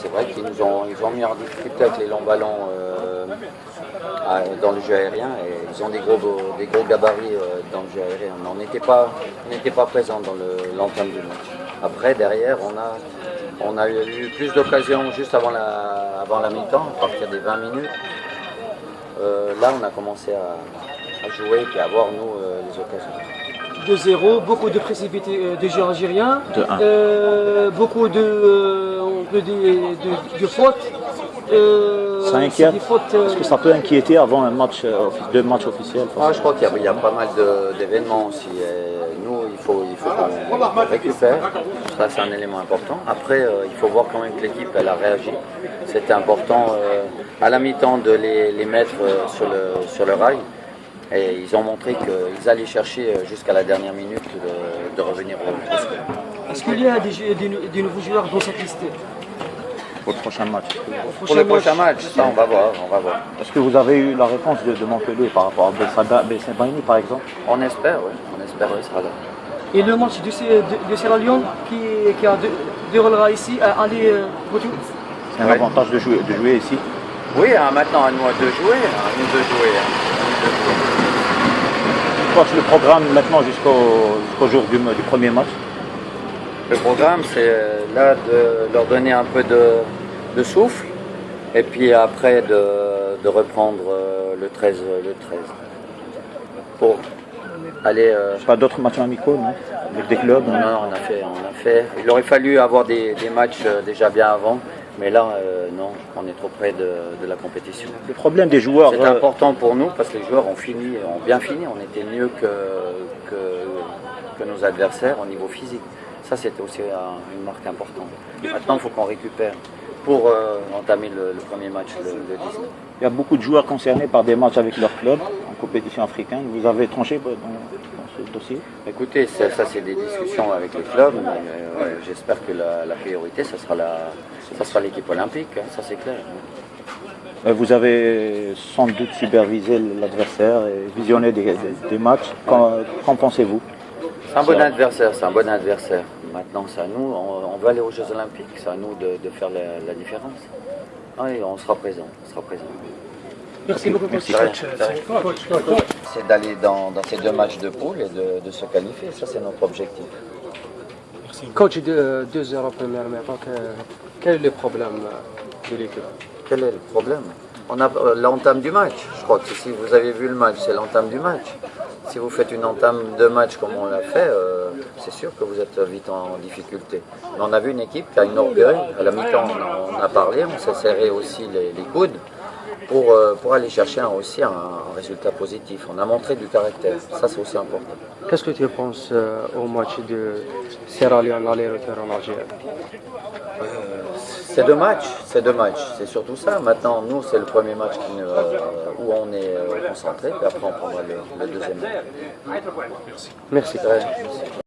c'est vrai qu'ils ils ont mis en difficulté avec les longs ballons dans le jeu aérien et ils ont des gros gabarits dans le jeu aérien. Mais on n'était pas présent dans l'entame du match. Après, derrière, on a eu plus d'occasions juste avant la mi-temps, à partir des 20 minutes. Là, on a commencé à jouer et à avoir, nous, les occasions. 2-0, beaucoup de précipité de jeu algérien, beaucoup de fautes. Ça inquiète. Est-ce que ça peut inquiéter avant un match, deux matchs officiels? Je crois qu'il y a pas mal d'événements aussi. Nous, il faut qu'on récupère. Ça, c'est un élément important. Après, il faut voir quand même que l'équipe elle a réagi. C'était important à la mi-temps de les mettre sur le rail. Et ils ont montré qu'ils allaient chercher jusqu'à la dernière minute de revenir au score. Est-ce qu'il y a des nouveaux joueurs dans cette liste? Pour le prochain match. Pour le prochain match, ça on va voir. Est-ce que vous avez eu la réponse de Montpellier par rapport à Belsabaini par exemple? On espère, oui. On espère qu'il sera là. Et le match de Sierra Leone qui déroulera ici, allez, c'est un avantage de jouer ici? Oui, maintenant à nous de jouer. Coach, le programme maintenant jusqu'au jour du premier match? Le programme, c'est là de leur donner un peu de souffle et puis après de reprendre le 13. Pour aller. Pas d'autres matchs amicaux, non? Avec des clubs? Non, on a fait. Il aurait fallu avoir des matchs déjà bien avant, mais là, non, on est trop près de la compétition. Le problème des joueurs. C'est important pour nous parce que les joueurs ont bien fini. On était mieux que nos adversaires au niveau physique. Ça, c'était aussi une marque importante. Maintenant, il faut qu'on récupère pour entamer le premier match le 19. Il y a beaucoup de joueurs concernés par des matchs avec leur club en compétition africaine. Vous avez tranché dans ce dossier? Écoutez, ça c'est des discussions avec les clubs. J'espère que la priorité, ça sera l'équipe olympique. Ça, c'est clair. Vous avez sans doute supervisé l'adversaire et visionné des matchs. Qu'en pensez-vous? C'est un bon adversaire. Maintenant, c'est à nous, on veut aller aux Jeux Olympiques, c'est à nous de faire la différence. Oui, on sera présent. Merci beaucoup, coach. C'est d'aller dans ces deux matchs de poule et de se qualifier, ça c'est notre objectif. Coach, 2-0 première mi-temps, quel est le problème de l'équipe? Quel est le problème? On a l'entame du match. Je crois que si vous avez vu le match, c'est l'entame du match. Si vous faites une entame de match comme on l'a fait, c'est sûr que vous êtes vite en difficulté. Mais on a vu une équipe qui a une orgueil. À la mi-temps, on a parlé, on s'est serré aussi les coudes pour aller chercher aussi un résultat positif. On a montré du caractère. Ça, c'est aussi important. Qu'est-ce que tu penses au match de Sierra Leone aller-retour en Algérie? C'est deux matchs, c'est surtout ça. Maintenant, nous, c'est le premier match où on est concentré, puis après on prendra le deuxième. Merci. Merci.